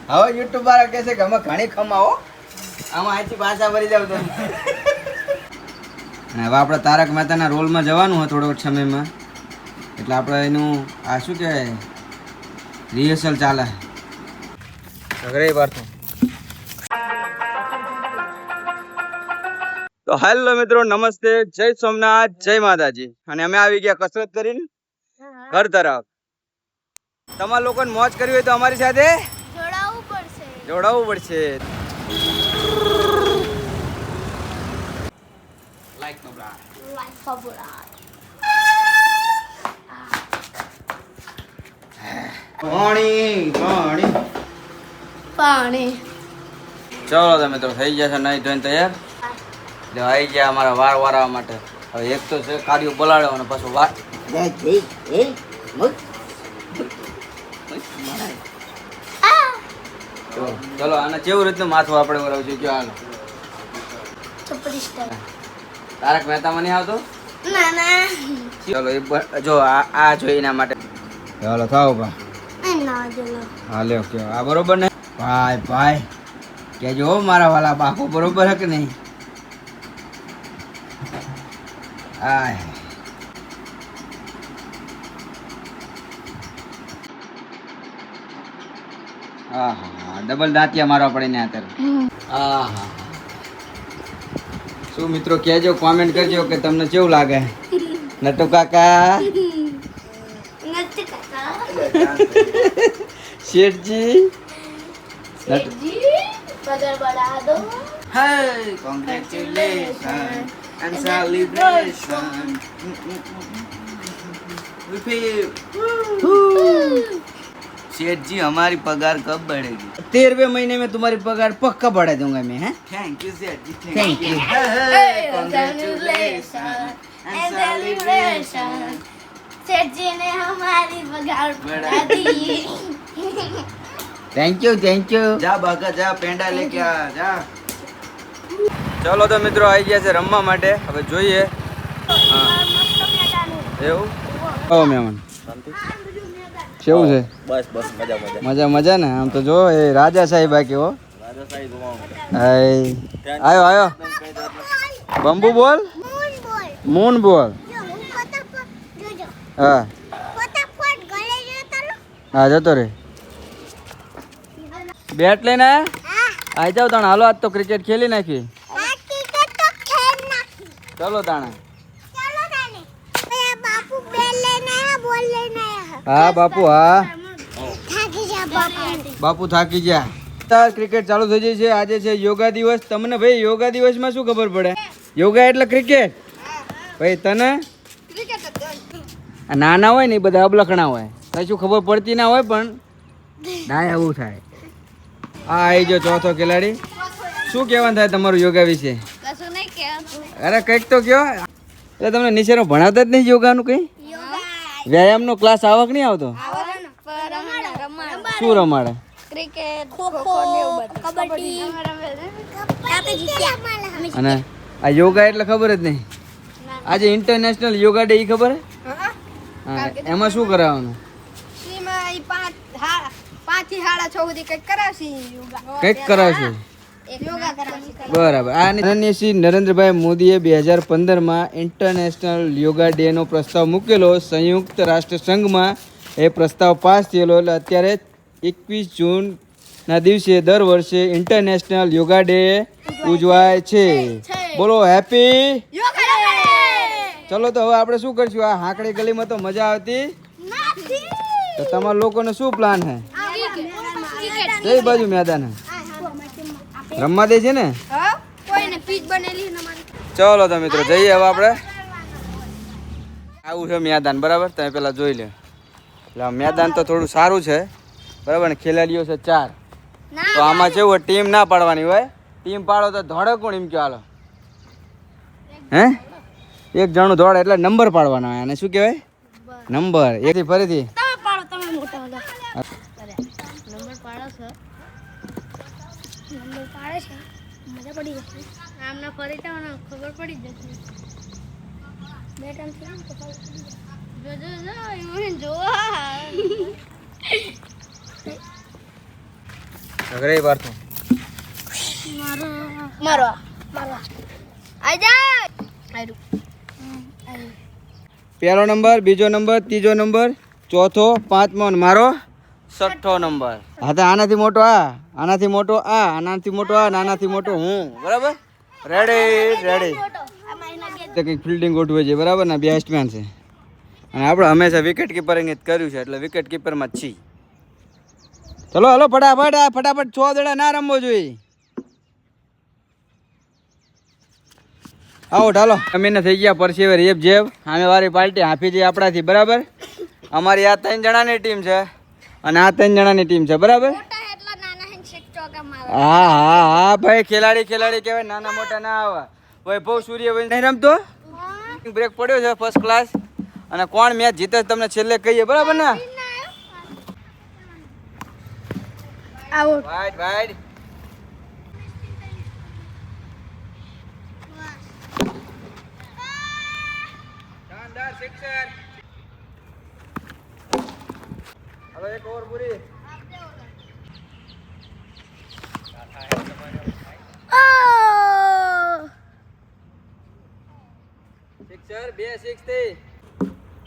હવે યુટ્યુબ વાળા કહે છે કે અમે ઘણી ખમાવો આમાં અહીંથી પાછા ભરી જાવ તમે. અને હવે આપણે તારક મહેતાના રોલમાં જવાનું હોય થોડો સમયમાં, એટલે આપણે એનું આ શું કહેવાય રિહર્સલ ચાલે અઘરે પાડતું. તો હેલો મિત્રો, નમસ્તે, જય સોમનાથ, જય માતાજી. અને અમે આવી ગયા કસરત કરીને ઘર તરફ. તમારા લોકોને મોજ કરવી હોય તો અમારી સાથે જોડાવવું પડશે. પાણી. ચલો તો મિત્રો, થઈ ગયા છે નહીં ધોઈને તૈયાર. આવી ગયા અમારા વાર વારવા માટે. હવે એક તો છે કાર્યો બોલાડ્યો અને પાછું વાર. ચલો આને કેવું રીતનું માથું આપણે વરાવું છું હાલો. તારક મહેતામાં નહીં આવતો? ચલો જો આ જોઈ એના માટે. ચાલો થાવ બા. હા લ્યો કયો આ બરોબર ને ભાઈ ભાઈ કેજો મારા વાલા બાપુ બરોબર હે કે નહીં? આય હા ડબલ દાંતિયા મારવા પડે ને અત્યારે. હા શું મિત્રો કહેજો, કોમેન્ટ કરજો કે તમને કેવું લાગે નટુ કાકા શેઠજી. पगार बढ़ा दो. Hey, congratulations and celebration. सेठ जी हमारी पगार कब बढ़ेगी? 13वें महीने में तुम्हारी पगार पक्का बढ़ा दूंगा मैं. हैं? Thank you Seth ji, thank you. Congratulations and celebration. सेठ जी ने हमारी पगार बढ़ा दी. थैंक यू જા બાકા જા પેંડા લેકે આ જા. ચલો તો મિત્રો આવી ગયા છે રમવા માટે. હવે જોઈએ. એવું ઓ મહેમાન કેવું છે? બસ મજા મજા ને. આમ તો જો એ રાજા સાહેબ બાકી હો. આયો બંબુ બોલ, મૂન બોલ. હા જતો રે. બેટ લઈને આવી જાવ તાણે. હાલો આજ તો ક્રિકેટ ખેલી નાખી. ચલો તાણે. હા બાપુ હા બાપુ થાકી ગયા. ક્રિકેટ ચાલુ થઈ જાય છે. આજે છે યોગા દિવસ. તમને ભાઈ યોગા દિવસમાં શું ખબર પડે? યોગા એટલે ક્રિકેટ ભાઈ. તને નાના હોય ને એ બધા અબલખણા હોય, કશું ખબર પડતી ના હોય, પણ ના એવું થાય. આ આવી જો ચોથો ખેલાડી. શું કહેવાનું થાય તમારું યોગા વિશે? અરે કંઈક તો કયો. એટલે તમને નિશેનો ભણાવતા જ નહીં યોગાનું કંઈ? વ્યાયામનો ક્લાસ આવક નહીં આવતો? શું રમાડે? અને આ યોગા એટલે ખબર જ નહીં. આજે ઇન્ટરનેશનલ યોગા ડે ખબર હે? હા એમાં શું કરાવવાનું? કંઈક કરાવશે. બરાબર. આ માનનીય નરેન્દ્રભાઈ મોદીએ 2015માં ઇન્ટરનેશનલ યોગા ડે નો પ્રસ્તાવ મૂકેલો. સંયુક્ત રાષ્ટ્ર સંઘમાં એ પ્રસ્તાવ પાસ થયેલો. એટલે અત્યારે 21 જૂનના દિવસે દર વર્ષે ઇન્ટરનેશનલ યોગા ડે ઉજવાય છે. બોલો હેપી યોગા ડે. ચલો તો હવે આપણે શું કરશું? આ હાંકડી ગલીમાં તો મજા આવતી તો તમારા લોકોનો શું પ્લાન છે? કઈ બાજુ મેદાન રમવા દે છે ને? ચલો તો મિત્રો જઈએ હવે આપણે. આવું છે મેદાન બરાબર. તમે પેલા જોઈ લે. એટલે મેદાન તો થોડું સારું છે બરાબર ને. ખેલાડીઓ છે 4. તો આમાં કેવું ટીમ ના પાડવાની હોય. ટીમ પાડો તો ધોડે કોણ એમ કે હાલો? હે એક જણું દોડે એટલે નંબર પાડવાનો હોય. અને શું કહેવાય? નંબર. એકથી ફરીથી મજા પડી જશે. આમને ફરી ખબર પડી જશે. બે ટાઈમ જો ઘરે વાર તો મારો આઈ જા પહેલો નંબર, બીજો નંબર, ત્રીજો નંબર, ચોથો, પાંચમો અને મારો 6થો નંબર. હા તો આનાથી મોટો આ, આનાથી મોટો આ, આનાથી મોટો આ, આનાથી મોટો હું. બરાબર? રેડી. તો કંઈક ફિલ્ડિંગ ગોઠવે છે બરાબર ને, બેસ્ટમેન છે અને આપણે હંમેશા વિકેટ કીપરિંગ જ કર્યું છે એટલે વિકેટ કીપરમાં જ છીએ. ચલો હલો ફટાફટ 6 દડા ના રમવો જોઈએ. આવો ઢાલો અમે થઈ ગયા પરસેવે રેપ જેવ. સામે વાળી પાર્ટી હાફી છે આપણાથી. બરાબર? અમારી આ 3 જણાની ટીમ છે અને આ 3 જણાની ટીમ છે. બરાબર? હા ભાઈ, ખેલાડી કહેવાય, નાના મોટા ના આવા. વૈભવ સૂર્યવંશી નહીં રમતો, બ્રેક પડ્યો છે ફર્સ્ટ ક્લાસ. અને કોણ મેચ જીતે તમને છેલ્લે કહીએ. બરાબર ને? વાઈડ શાનદાર સિક્સર. હવે એક ઓવર પૂરી. સિક્સર 2 6 થી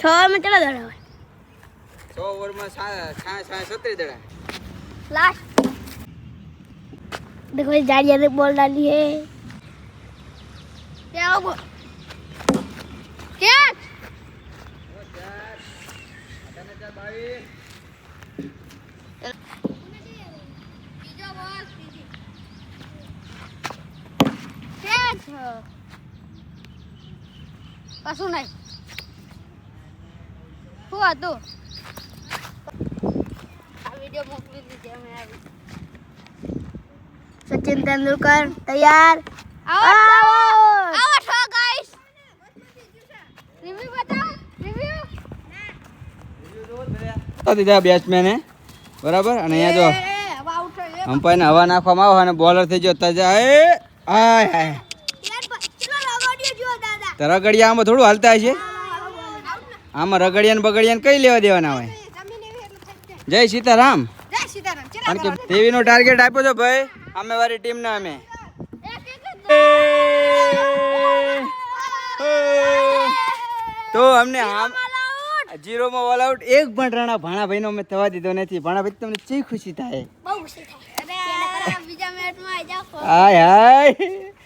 6 में चला दड़ा 100 ઓવરમાં 36 દડા. लास्ट देखो ये जाड़िया ने बॉल डाली है. क्या हो क्या કશું નહીં. શું હતું? આ વિડિયો મોકલી દીધી અમે આવી. સચિન તેંડુલકર તૈયાર. આવો છો ગાઈસ. રિવ્યુ બતાવો. તો દીધા બેટ્સમેને. બરાબર? અને અહીંયા જો અમ્પાયરને હવા નાખવામાં આવે અને બોલર થઈ ગયો તજા. હાય તો રગડિયા આમાં થોડું હાલતા હશે. આમાં રગડિયાને બગડિયાને કઈ લેવા દેવાના હોય. જય સીતારામ. કારણ કે દેવીનો ટાર્ગેટ આપ્યો છે ભાઈ અમે વાળી ટીમને. અમે તો અમને આમ 0 ઓલ આઉટ. એક પણ રાણા ભાણાભાઈનો અમે થવા દીધો નથી. ભાણાભાઈ તમને ચી ખુશી થાય? બહુ ખુશી થાય. અરે બીજા મેચમાં આવી જાવ. હાય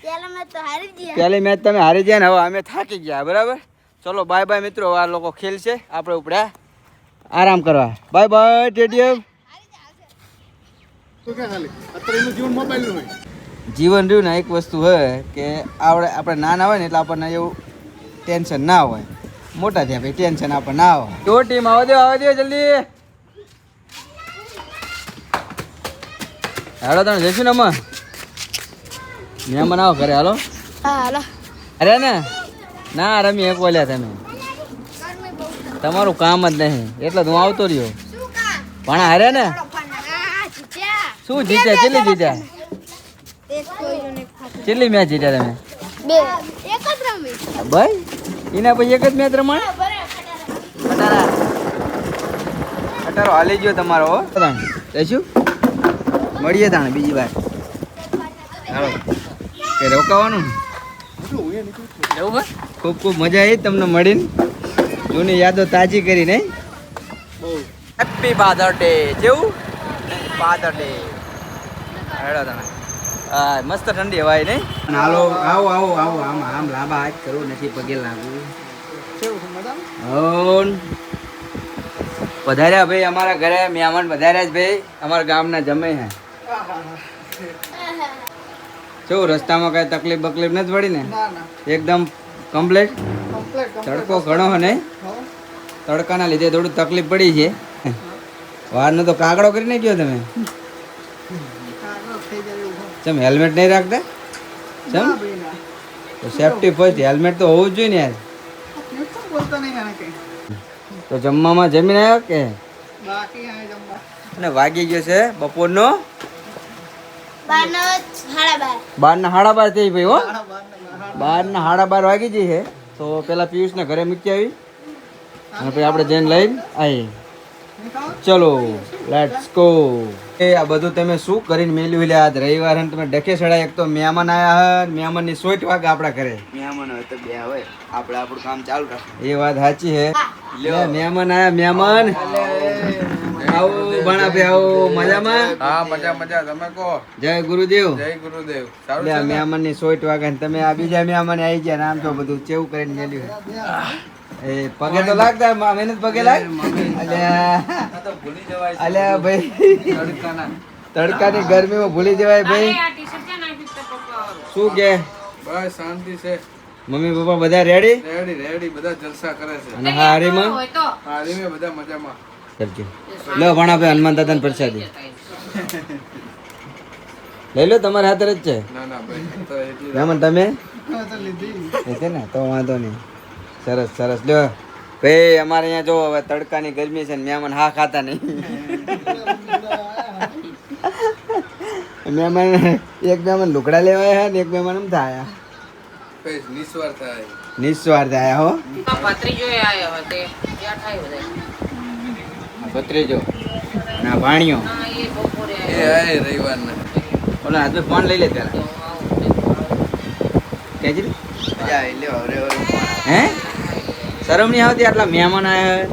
પહેલા મેચ તો હારી ગયા. પહેલી મેચ તમે હારી ગયા ને હવે અમે થાકી ગયા. બરાબર? ચલો બાય બાય મિત્રો. આ લોકો ખેલશે, આપણે ઉપડ્યા આરામ કરવા. Bye bye tedium. જીવન રહ્યું ને એક વસ્તુ હોય કે આપણે નાના હોય ને એટલે આપણને એવું ટેન્શન ના હોય. મોટા થયા ભાઈ ટેન્શન આપણને ના હોય. જો ટીમ આવા દો જલ્દી. હાલો તમે જઈશું ને અમે મહેમાન આવો ઘરે. હાલો અરે ને ના રમી એક બોલ્યા તમે. તમારું કામ જ નહીં એટલે હું આવતો રહ્યો. પણ હારે ને શું જીત્યા? કેટલી જીત્યા? કેટલી મેચ જીત્યા તમે? ભાઈ એના પછી એક જ મેચ રમાણ. અટારો હાલી ગયો તમારો. જઈશું મળીએ તાણે બીજી વાર. હાલો કે રોકાવાનું ખૂબ ખૂબ મજા આવી તમને મળીને. જૂની યાદો તાજી કરી નહીં. Happy father day. જેવું ફાધર ડે. હેડો તમે. હા મસ્ત ઠંડી હવાય નહીં. હાલો આવો આમ લાંબા હાથ કરવું નથી, પગે લાગવું. પધાર્યા ભાઈ અમારા ઘરે મહેમાન પધાર્યા જ ભાઈ. અમારા ગામના જમે હે. કેવું રસ્તામાં કઈ તકલીફ બકલીફ નથી પડી ને? એકદમ કમ્પ્લીટ. તડકો ઘણો હે ને? તડકાના લીધે થોડું તકલીફ પડી છે. વારનો તો કાગડો કરીને ગયો તમે. ચમ હેલ્મેટ નહીં રાખતા? ચમ તો સેફટી ફર્સ્ટ. હેલ્મેટ તો હોવું જ જોઈએ ને યાર. તો જમવામાં જમીને આવ્યો કે? અને વાગી ગયો છે બપોરનો 12:30 થઈ ભાઈ. હો 12:30 વાગી જઈ છે. તો પેલા પિયુષને ઘરે મૂકી આવી અને પછી આપણે જઈને લઈને આવીએ. ચલો લેટ્સ ગો. એ આ બધું તમે શું કરીને મેલ્યું લે? આજ રવિવાર અને તમે ડખે ચડાય. એક તો મહેમાન આયા હે, મહેમાન ની 60 વાગે આપડા ઘરે મહેમાન હોય તો બે હોય, આપણે આપણું કામ ચાલુ રાખ. એ વાત સાચી હે. લે મહેમાન આયા, મહેમાન આવો ભણા પે આવો. મજામાં? હા, મજા મજા. તમે કહો. જય ગુરુદેવ. જય ગુરુદેવ. સારું લે છે ને? મહેમાન ની 60 વાગે ને તમે આ બીજા મહેમાન આવી ગયા ને આમ તો બધું ચેવું કરીને મેલ્યું. એ પગે તો લાગતા, મહેનત પગે લાગ. અલ્યા આ તો ભૂલી જવાય છે. અલ્યા ભાઈ, તડકાના. તડકાની ગરમીમાં ભૂલી જવાય ભાઈ. શું કે બસ શાંતિ છે. મમ્મી પપ્પા બધા રેડી? રેડી રેડી, બધા જલસા કરે છે. અને હારીમાં હારીમે બધા મજામાં. કરજો. લો ભણા ભાઈ હનુમાન દાદાને પ્રસાદી લઈ લો, તમારા હાથે જ છે. ના ના ભાઈ, તો એટલી મહેમાન તમે છે ને તો વાંધો નહીં. સરસ સરસ. લ્યો ભાઈ, અમારે અહીંયા જો હવે તડકાની ગરમી છે ને મહેમાન હા ખાતા નહીં. મહેમાન એક મહેમાન લુગડા લેવા આવ્યા ને એક મહેમાન એમ થાય કઈ નિસ્વાર્થ થાય. નિસ્વાર્થ આયા હો. ભત્રીજો ના ભાણિયો એ આય રવિવારના. ઓલો હાથે ફોન લઈ લે પેલા. કેજી હે શરમ નહીં આવતી? આટલા મહેમાન આયા.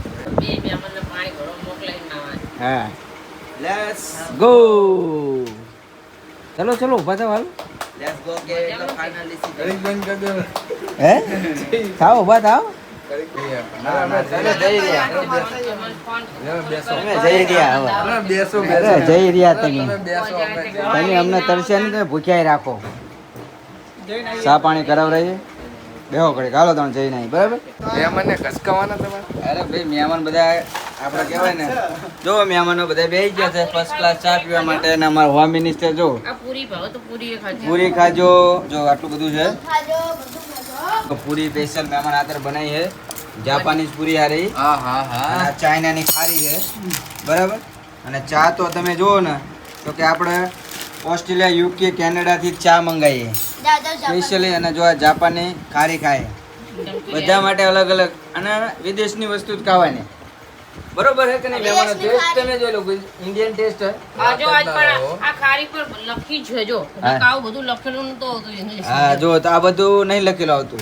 હા, લેટ્સ ગો. ચલો ચલો ઉભા થાવ. હાલ લેટ્સ ગો કે એટલે ફાઇનલી ઘડીક બંધ કરી દો. હે થાવ ઉભા થાવ. ઘડીક જઈ આપ. ના ના ચાલો જઈ રહ્યા. બેસો. તમે જઈ રહ્યા હવે. ના, બેસો અરે બેસો. જઈ રહ્યા તમે. તમે બેસો, અમે જઈએ. તમે અમને તરસ્યા નહીં, તમે ભૂખ્યા રાખો. ચા પાણી કરાવરાઈએ. બેહો ઘડીક. હાલો તમે જઈ નહીં. બરાબર? મહેમાનને ઘસકાવાના તમારે? અરે ભાઈ મહેમાન બધા આપણે કહેવાય ને, જો મહેમાનો બધા બેસી ગયા છે ફર્સ્ટ ક્લાસ ચા પીવા માટે. અને અમારા હોમ મિનિસ્ટર જો પૂરી ખાજો. જો આટલું બધું છે. ખાજો બધું ખાજો. પૂરી સ્પેશિયલ મહેમાન આતર બનાવી છે. જાપાનીઝ પૂરી આ રહી. હા હા અને હા. આ ચાઇનાની ખારી છે. બરાબર? અને ચા તો તમે જુઓ ને તો કે આપણે ઓસ્ટ્રેલિયા, યુકે, કેનેડાથી ચા મંગાવીએ જાઓ જાઓ જાઓ. સ્પેશિયલી. અને જો આ જાપાની ખારી ખાય બધા માટે અલગ અલગ. અને વિદેશની વસ્તુ જ ખાવાની. બરોબર હે કે નહીં? મહેમાનો ટેસ્ટ તમે જોઈ લો. ઇન્ડિયન ટેસ્ટ હે. હા જો તો આ બધું નહીં લખેલું આવતું.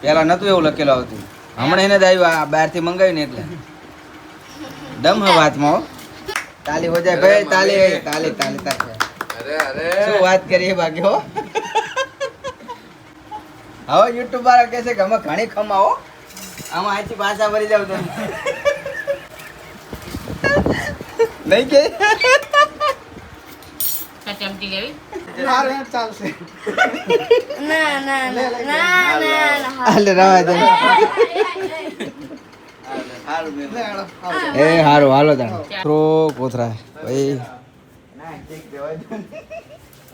પેલા નતું એવું લખેલું આવતું. હમણાં એને જ આવ્યું. આ બહારથી મંગાવ્યું ને એટલે દમ હે વાતમાં હો. તાલી હો જાય ભાઈ. તાલી તાલી તાલી તાલી. અરે અરે. શું વાત કરીએ બાકી હો. હવે યુટ્યુબ વાળા કહે છે કે અમે ઘણી ખમાવો. આમાં અહીંથી પાછા ભરી જાવ તમે. નહીં કે ના ના ના ના ના. હાલે રવા દે. એ હારું હાલો તાણ. થોડો કોથરા ભાઈ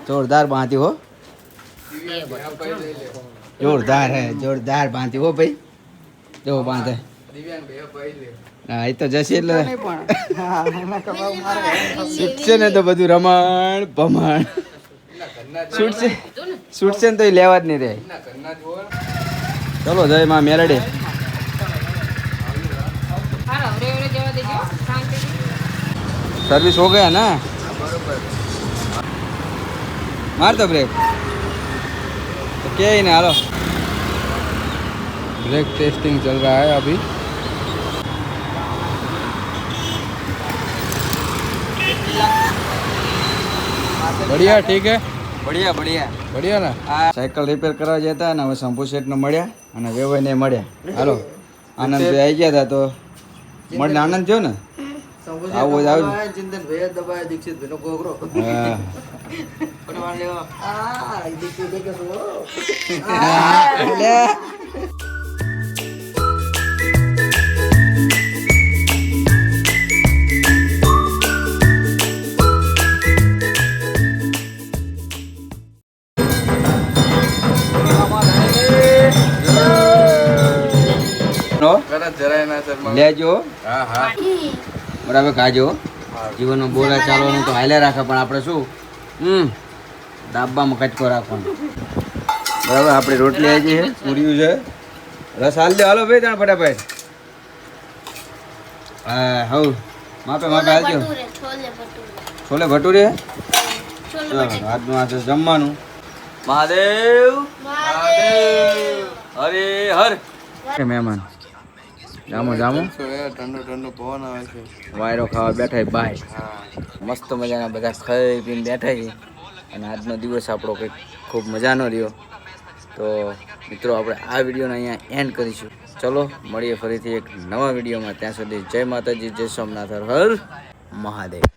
જોરદાર બાંધી હો. જોરદાર હે, જોરદાર બાંધી હો ભાઈ. જો બાંધે. દિવ્યાંગ ભાઈ ભાઈ લે. હા એ તો જશે એટલે છૂટશે ને તો બધું રમણ ભમણ. છૂટશે છૂટશે ને તો એ લેવા જ નહીં રહે. ના ઘરના જુઓ. ચલો જય માં મેલડી. सर्विस हो गया ना? मार दो ब्रेक. तो क्या ही ना. हेलो ब्रेक टेस्टिंग चल रहा है अभी. बढ़िया ठीक है. बढ़िया बढ़िया बढ़िया ना. આ સાયકલ રિપેર કરવા જતા અને હવે શંભુ શેઠને મળ્યા અને વેવાઈને મળ્યા. હાલો આનંદભાઈ આવી ગયા હતા તો મળીને આનંદ થયો ને. આવું હોય આવું. હા. કરત જરાય ના શર્મા. લેજો હા હા. બરાબર ખાજો. જીવનમાં બોલા ચાલવાનું તો હાલે રાખે પણ આપણે શું દાબામાં કચકો રાખવાનો. બરાબર આપણી રોટલી આવી છે, પૂરીયું છે, રસ હાલ દે. હાલો ભાઈ તાણ ફટાફટ. હા હવ માપે માપે હાલજો. છોલે ભટુરે. છોલે ભટુરે છોલે ચાલો બટેકા. આજનું આ છે જમવાનું. મહાદેવ હરે હર મહેમાન જામો જામો ઠંડો ઠંડો પવન આવે છે. વાયરો ખાવા બેઠા બાય મસ્ત મજાના બધા ખાઈ પીને બેઠા છીએ. અને આજનો દિવસ આપણો કંઈક ખૂબ મજાનો રહ્યો. તો મિત્રો આપણે આ વિડીયોને અહીંયા એન્ડ કરીશું. ચલો મળીએ ફરીથી એક નવા વિડીયોમાં. ત્યાં સુધી જય માતાજી, જય સોમનાથ, હર હર મહાદેવ.